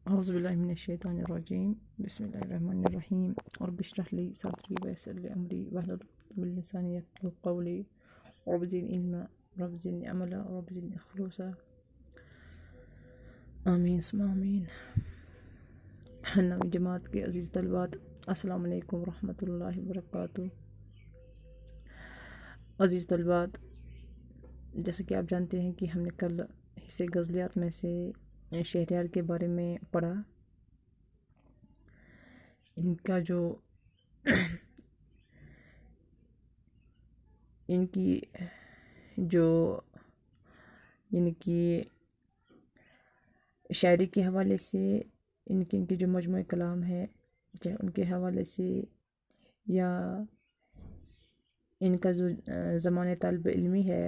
اعوذ باللہ من الشیطان الرجیم، بسم اللہ الرحمن الرحیم، رب اشرح لی صدری ویسر لی امری واحلل عقدۃ من لسانی یفقهوا قولی رب زدنی علما رب زدنی عملا رب زدنی خلوصا آمین ثم آمین۔ نویں جماعت کے عزیز طلبات، السلام علیکم ورحمۃ اللہ وبرکاتہ۔ عزیز طلبات، جیسے کہ آپ جانتے ہیں کہ ہم نے کل حصے غزلیات میں سے شہریار کے بارے میں پڑھا۔ ان کا جو ان کی شاعری کے حوالے سے، ان کے جو مجموعہ کلام ہے، چاہے ان کے حوالے سے یا ان کا جو زمانۂ طالب علمی ہے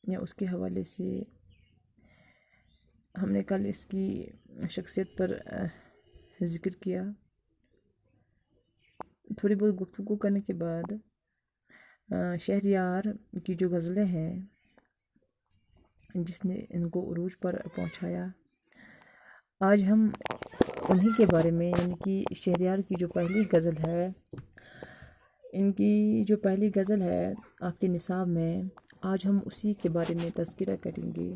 یا اس کے حوالے سے، ہم نے کل اس کی شخصیت پر ذکر کیا۔ تھوڑی بہت گفتگو کرنے کے بعد شہریار کی جو غزلیں ہیں جس نے ان کو عروج پر پہنچایا، آج ہم انہی کے بارے میں، یعنی کہ شہریار کی جو پہلی غزل ہے، ان کی جو پہلی غزل ہے آپ کے نصاب میں، آج ہم اسی کے بارے میں تذکرہ کریں گے،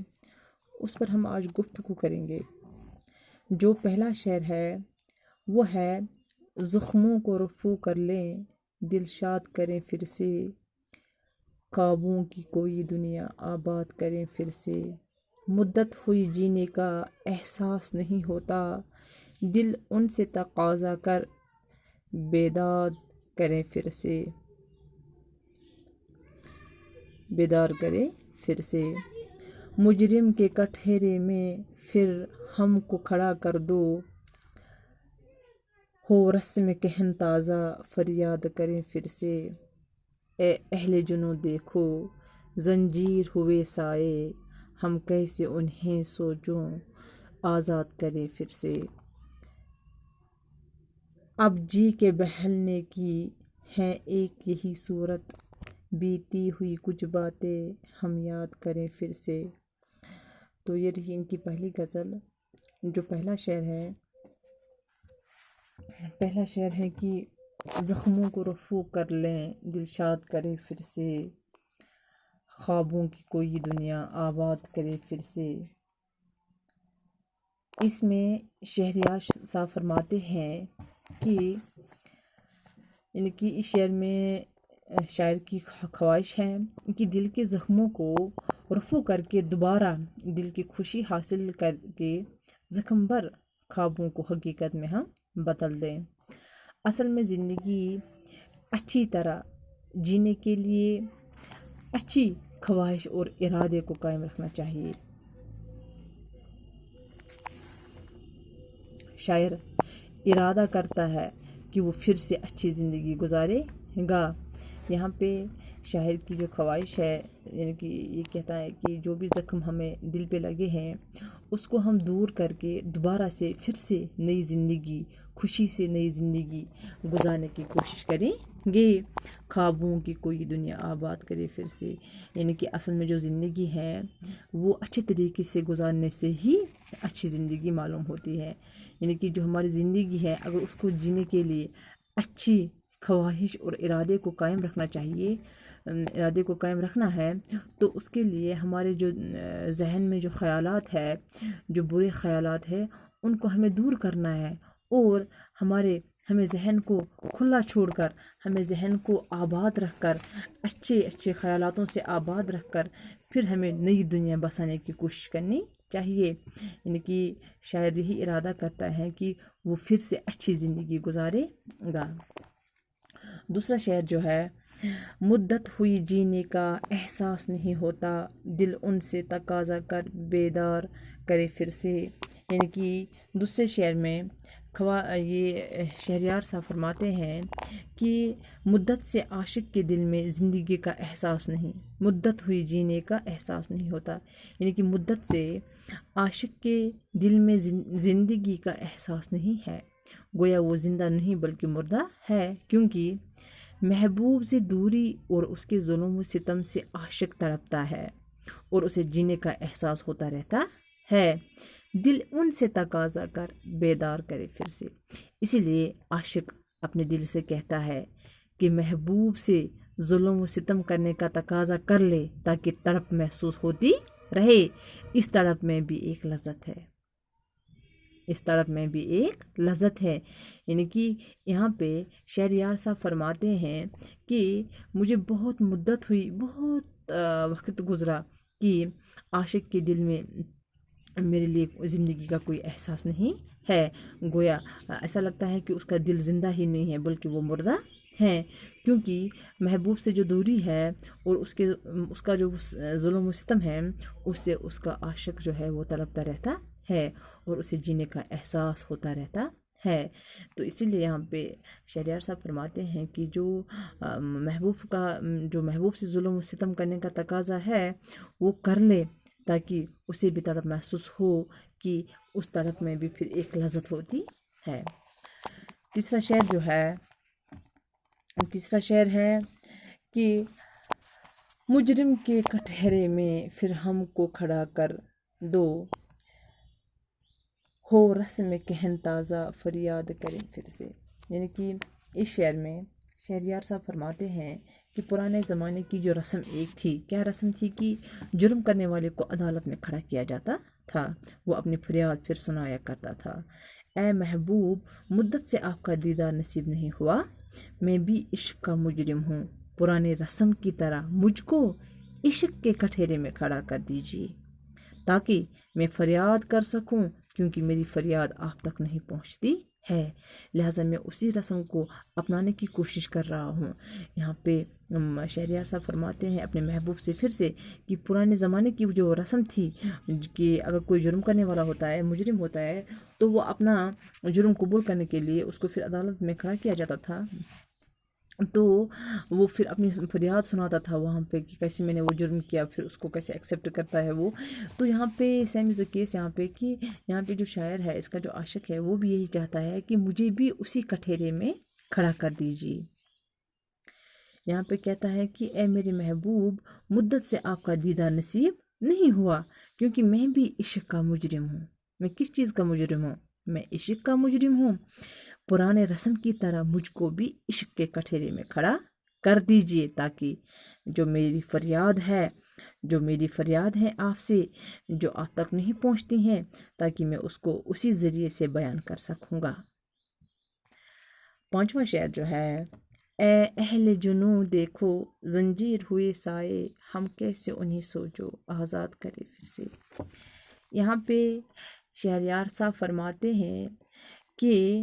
اس پر ہم آج گفتگو کریں گے۔ جو پہلا شعر ہے وہ ہے: زخموں کو رفو کر لیں، دل شاد کریں پھر سے، خوابوں کی کوئی دنیا آباد کریں پھر سے، مدت ہوئی جینے کا احساس نہیں ہوتا، دل ان سے تقاضا کر بیداد کریں پھر سے، بیدار کریں پھر سے، مجرم کے کٹہرے میں پھر ہم کو کھڑا کر دو، ہو رسم کہن تازہ فریاد کریں پھر سے، اے اہل جنوں دیکھو زنجیر ہوئے سائے، ہم کیسے انہیں سوچوں آزاد کریں پھر سے، اب جی کے بہلنے کی ہے ایک یہی صورت، بیتی ہوئی کچھ باتیں ہم یاد کریں پھر سے۔ تو یہ رہی ان کی پہلی غزل۔ جو پہلا شعر ہے کہ زخموں کو رفو کر لیں، دل شاد کریں پھر سے، خوابوں کی کوئی دنیا آباد کرے پھر سے۔ اس میں شہریار صاحب فرماتے ہیں کہ ان کی اس شعر میں شاعر کی خواہش ہے کہ دل کے زخموں کو رفو کر کے دوبارہ دل کی خوشی حاصل کر کے زخم بھر خوابوں کو حقیقت میں ہم بدل دیں۔ اصل میں زندگی اچھی طرح جینے کے لیے اچھی خواہش اور ارادے کو قائم رکھنا چاہیے۔ شاعر ارادہ کرتا ہے کہ وہ پھر سے اچھی زندگی گزارے گا۔ یہاں پہ شاعر کی جو خواہش ہے، یعنی کہ یہ کہتا ہے کہ جو بھی زخم ہمیں دل پہ لگے ہیں اس کو ہم دور کر کے دوبارہ سے پھر سے نئی زندگی، خوشی سے نئی زندگی گزارنے کی کوشش کریں گے، خوابوں کی کوئی دنیا آباد کرے پھر سے۔ یعنی کہ اصل میں جو زندگی ہے وہ اچھے طریقے سے گزارنے سے ہی اچھی زندگی معلوم ہوتی ہے۔ یعنی کہ جو ہماری زندگی ہے، اگر اس کو جینے کے لیے اچھی خواہش اور ارادے کو قائم رکھنا چاہیے، ارادے کو قائم رکھنا ہے، تو اس کے لیے ہمارے جو ذہن میں جو خیالات ہے، جو برے خیالات ہیں، ان کو ہمیں دور کرنا ہے، اور ہمیں ذہن کو کھلا چھوڑ کر، ہمیں ذہن کو آباد رکھ کر، اچھے خیالاتوں سے آباد رکھ کر پھر ہمیں نئی دنیا بسانے کی کوشش کرنی چاہیے۔ یعنی کہ شاعر یہی ارادہ کرتا ہے کہ وہ پھر سے اچھی زندگی گزارے گا۔ دوسرا شعر جو ہے: مدت ہوئی جینے کا احساس نہیں ہوتا، دل ان سے تقاضا کر بیدار کرے پھر سے۔ یعنی کہ دوسرے شعر میں یہ شہریار صاحب فرماتے ہیں کہ مدت سے عاشق کے دل میں زندگی کا احساس نہیں، مدت ہوئی جینے کا احساس نہیں ہوتا، یعنی کہ مدت سے عاشق کے دل میں زندگی کا احساس نہیں ہے، گویا وہ زندہ نہیں بلکہ مردہ ہے، کیونکہ محبوب سے دوری اور اس کے ظلم و ستم سے عاشق تڑپتا ہے، اور اسے جینے کا احساس ہوتا رہتا ہے۔ دل ان سے تقاضا کر بیدار کرے پھر سے۔ اسی لیے عاشق اپنے دل سے کہتا ہے کہ محبوب سے ظلم و ستم کرنے کا تقاضا کر لے تاکہ تڑپ محسوس ہوتی رہے۔ اس تڑپ میں بھی ایک لذت ہے، اس تڑپ میں بھی ایک لذت ہے۔ یعنی کہ یہاں پہ شہریار صاحب فرماتے ہیں کہ مجھے بہت مدت ہوئی، بہت وقت گزرا کہ عاشق کے دل میں میرے لیے زندگی کا کوئی احساس نہیں ہے۔ گویا ایسا لگتا ہے کہ اس کا دل زندہ ہی نہیں ہے بلکہ وہ مردہ ہے، کیونکہ محبوب سے جو دوری ہے اور اس کا جو ظلم و ستم ہے، اس سے اس کا عاشق جو ہے وہ تڑپتا رہتا ہے اور اسے جینے کا احساس ہوتا رہتا ہے۔ تو اسی لیے یہاں پہ شہریار صاحب فرماتے ہیں کہ جو محبوب سے ظلم و ستم کرنے کا تقاضا ہے وہ کر لے تاکہ اسے بھی تڑپ محسوس ہو کہ اس تڑپ میں بھی پھر ایک لذت ہوتی ہے۔ تیسرا شعر ہے کہ مجرم کے کٹہرے میں پھر ہم کو کھڑا کر دو، ہو رسم کہن تازہ فریاد کریں پھر سے۔ یعنی کہ اس شعر میں شہریار صاحب فرماتے ہیں کہ پرانے زمانے کی جو رسم ایک تھی، کیا رسم تھی کہ جرم کرنے والے کو عدالت میں کھڑا کیا جاتا تھا، وہ اپنی فریاد پھر سنایا کرتا تھا۔ اے محبوب، مدت سے آپ کا دیدار نصیب نہیں ہوا، میں بھی عشق کا مجرم ہوں، پرانے رسم کی طرح مجھ کو عشق کے کٹہرے میں کھڑا کر دیجیے تاکہ میں فریاد کر سکوں، کیونکہ میری فریاد آپ تک نہیں پہنچتی ہے، لہٰذا میں اسی رسم کو اپنانے کی کوشش کر رہا ہوں۔ یہاں پہ شہریار صاحب فرماتے ہیں اپنے محبوب سے پھر سے کہ پرانے زمانے کی جو رسم تھی کہ اگر کوئی جرم کرنے والا ہوتا ہے، مجرم ہوتا ہے، تو وہ اپنا جرم قبول کرنے کے لیے اس کو پھر عدالت میں کھڑا کیا جاتا تھا، تو وہ پھر اپنی فریاد سناتا تھا وہاں پہ کہ کیسے میں نے وہ جرم کیا، پھر اس کو کیسے ایکسیپٹ کرتا ہے وہ۔ تو یہاں پہ سیم از دا کیس یہاں پہ کہ یہاں پہ جو شاعر ہے، اس کا جو عاشق ہے، وہ بھی یہی چاہتا ہے کہ مجھے بھی اسی کٹہرے میں کھڑا کر دیجیے۔ یہاں پہ کہتا ہے کہ اے میرے محبوب، مدت سے آپ کا دیدار نصیب نہیں ہوا، کیونکہ میں بھی عشق کا مجرم ہوں۔ میں کس چیز کا مجرم ہوں؟ میں عشق کا مجرم ہوں۔ پرانے رسم کی طرح مجھ کو بھی عشق کے کٹہرے میں کھڑا کر دیجئے تاکہ جو میری فریاد ہے آپ سے، جو آپ تک نہیں پہنچتی ہیں، تاکہ میں اس کو اسی ذریعے سے بیان کر سکوں گا۔ پانچواں شعر جو ہے، اے اہل جنوں دیکھو زنجیر ہوئے سائے، ہم کیسے انہیں سوچو آزاد کرے پھر سے۔ یہاں پہ شہریار صاحب فرماتے ہیں کہ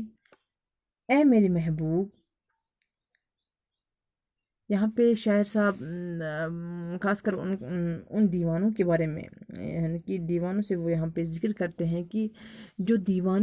اے میرے محبوب، یہاں پہ شاعر صاحب خاص کر ان دیوانوں کے بارے میں، یعنی کہ دیوانوں سے وہ یہاں پہ ذکر کرتے ہیں کہ جو دیوان